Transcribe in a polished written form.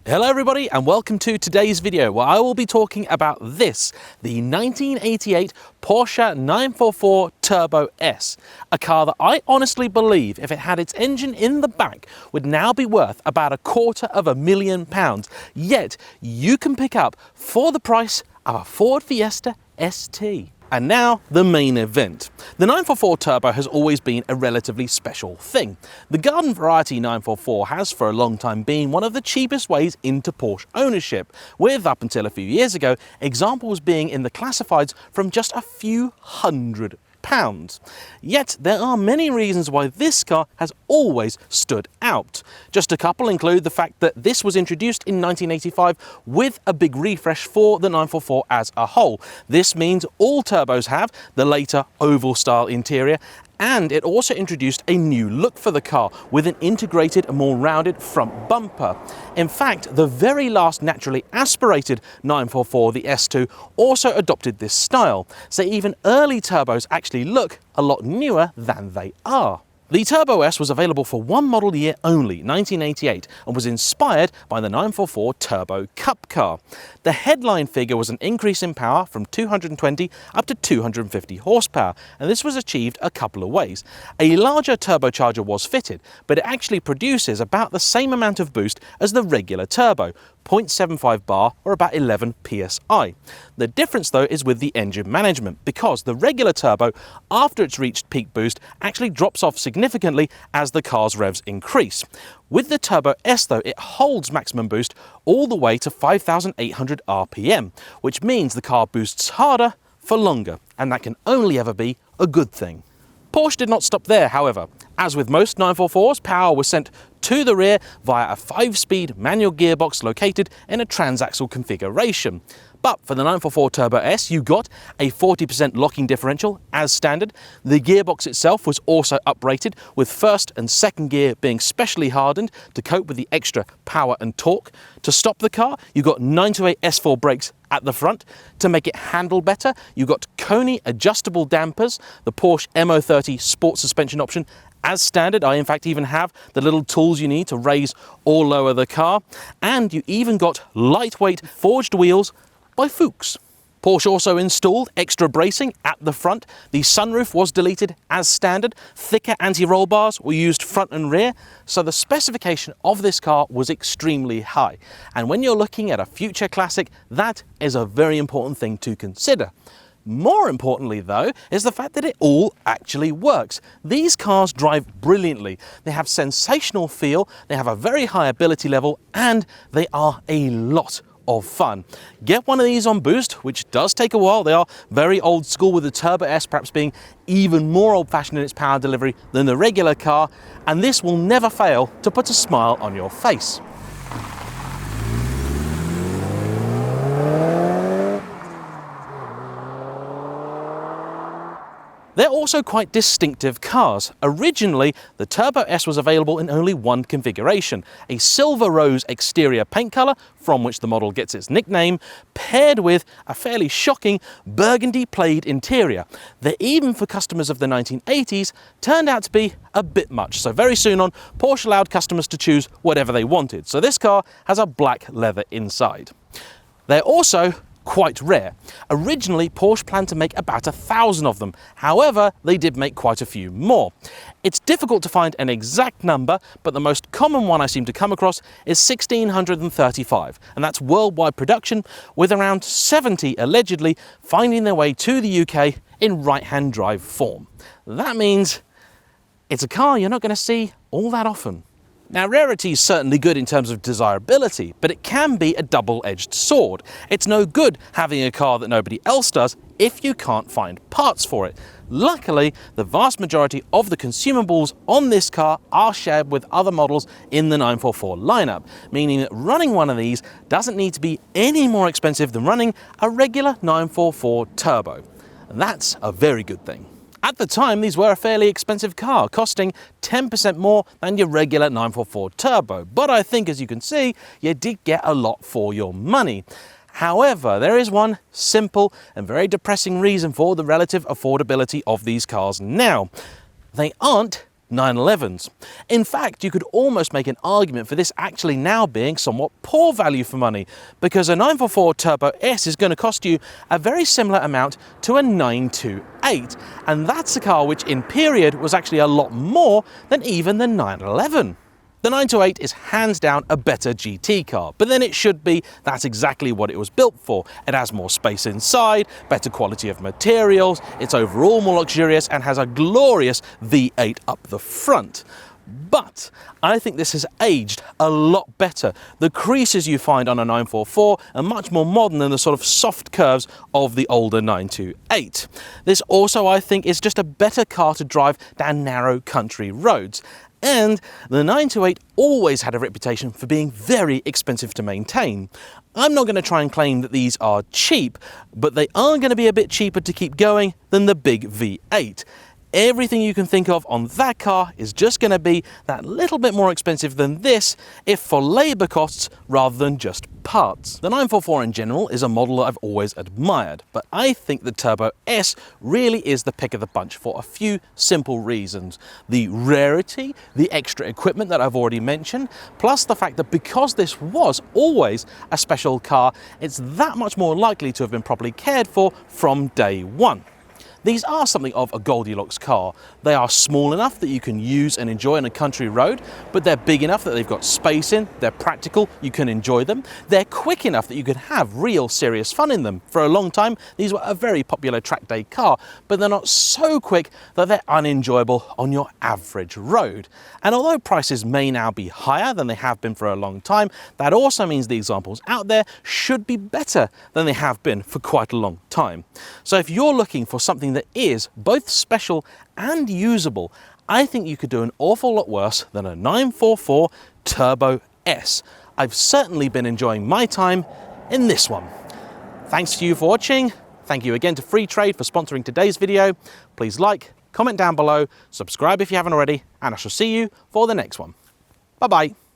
Hello everybody and welcome to today's video where I will be talking about this, the 1988 Porsche 944 Turbo S, a car that I honestly believe if it had its engine in the back would now be worth about £250,000, yet you can pick up for the price of a Ford Fiesta ST. And now, the main event. The 944 Turbo has always been a relatively special thing. The garden variety 944 has for a long time been one of the cheapest ways into Porsche ownership, with up until a few years ago, examples being in the classifieds from just a few £100. Yet there are many reasons why this car has always stood out. Just a couple include the fact that this was introduced in 1985 with a big refresh for the 944 as a whole. This means all turbos have the later oval style interior, and it also introduced a new look for the car with an integrated, more rounded front bumper. In fact, the very last naturally aspirated 944, the S2, also adopted this style, so even early turbos actually look a lot newer than they are. The Turbo S was available for one model year only, 1988, and was inspired by the 944 Turbo Cup car. The headline figure was an increase in power from 220 up to 250 horsepower, and this was achieved a couple of ways. A larger turbocharger was fitted, but it actually produces about the same amount of boost as the regular turbo, 0.75 bar or about 11 psi. The difference though is with the engine management, because the regular turbo, after it's reached peak boost, actually drops off significantly as the car's revs increase. With the Turbo S though, it holds maximum boost all the way to 5,800 RPM, which means the car boosts harder for longer, and that can only ever be a good thing. Porsche did not stop there, however. As with most 944s, power was sent to the rear via a 5-speed manual gearbox located in a transaxle configuration. But for the 944 Turbo S, you got a 40% locking differential as standard. The gearbox itself was also uprated, with first and second gear being specially hardened to cope with the extra power and torque. To stop the car, you got 928 S4 brakes at the front. To make it handle better, you got Koni adjustable dampers, the Porsche MO30 sport suspension option as standard. I in fact even have the little tools you need to raise or lower the car, and you even got lightweight forged wheels by Fuchs. Porsche also installed extra bracing at the front. The sunroof was deleted as standard. Thicker anti-roll bars were used front and rear, so the specification of this car was extremely high. And when you're looking at a future classic, that is a very important thing to consider. More importantly though, is the fact that it all actually works. These cars drive brilliantly. They have sensational feel, they have a very high ability level, and they are a lot of fun. Get one of these on boost, which does take a while. They are very old school, with the Turbo S perhaps being even more old-fashioned in its power delivery than the regular car, and this will never fail to put a smile on your face. They're also quite distinctive cars. Originally, the Turbo S was available in only one configuration, a silver rose exterior paint colour, from which the model gets its nickname, paired with a fairly shocking burgundy plaid interior that, even for customers of the 1980s, turned out to be a bit much. So very soon on, Porsche allowed customers to choose whatever they wanted. So this car has a black leather inside. They're also quite rare. Originally, Porsche planned to make about 1,000 of them. However, they did make quite a few more. It's difficult to find an exact number, but the most common one I seem to come across is 1,635, and that's worldwide production, with around 70 allegedly finding their way to the UK in right-hand drive form. That means it's a car you're not going to see all that often. Now, Rarity is certainly good in terms of desirability, but it can be a double-edged sword. It's no good having a car that nobody else does if you can't find parts for it. Luckily, the vast majority of the consumables on this car are shared with other models in the 944 lineup, meaning that running one of these doesn't need to be any more expensive than running a regular 944 Turbo. And that's a very good thing. At the time, these were a fairly expensive car, costing 10% more than your regular 944 Turbo. But I think, as you can see, you did get a lot for your money. However, there is one simple and very depressing reason for the relative affordability of these cars now. They aren't 911s. In fact, you could almost make an argument for this actually now being somewhat poor value for money, because a 944 Turbo S is going to cost you a very similar amount to a 928, and that's a car which in period was actually a lot more than even the 911. The 928 is hands down a better GT car, but then it should be. That's exactly what it was built for. It has more space inside, better quality of materials, it's overall more luxurious and has a glorious V8 up the front. But I think this has aged a lot better. The creases you find on a 944 are much more modern than the sort of soft curves of the older 928. This also, I think, is just a better car to drive down narrow country roads. And the 928 always had a reputation for being very expensive to maintain. I'm not going to try and claim that these are cheap, but they are going to be a bit cheaper to keep going than the big V8. Everything you can think of on that car is just going to be that little bit more expensive than this, if for labour costs rather than just parts. The 944 in general is a model that I've always admired, but I think the Turbo S really is the pick of the bunch for a few simple reasons. The rarity, the extra equipment that I've already mentioned, plus the fact that because this was always a special car, it's that much more likely to have been properly cared for from day one. These are something of a Goldilocks car. They are small enough that you can use and enjoy on a country road, but they're big enough that they've got space in, they're practical, you can enjoy them. They're quick enough that you can have real serious fun in them. For a long time, these were a very popular track day car, but they're not so quick that they're unenjoyable on your average road. And although prices may now be higher than they have been for a long time, that also means the examples out there should be better than they have been for quite a long time. So if you're looking for something that is both special and usable, I think you could do an awful lot worse than a 944 Turbo S. I've certainly been enjoying my time in this one. Thanks to you for watching. Thank you again to Free Trade for sponsoring today's video. Please like, comment down below, subscribe if you haven't already, and I shall see you for the next one. Bye-bye.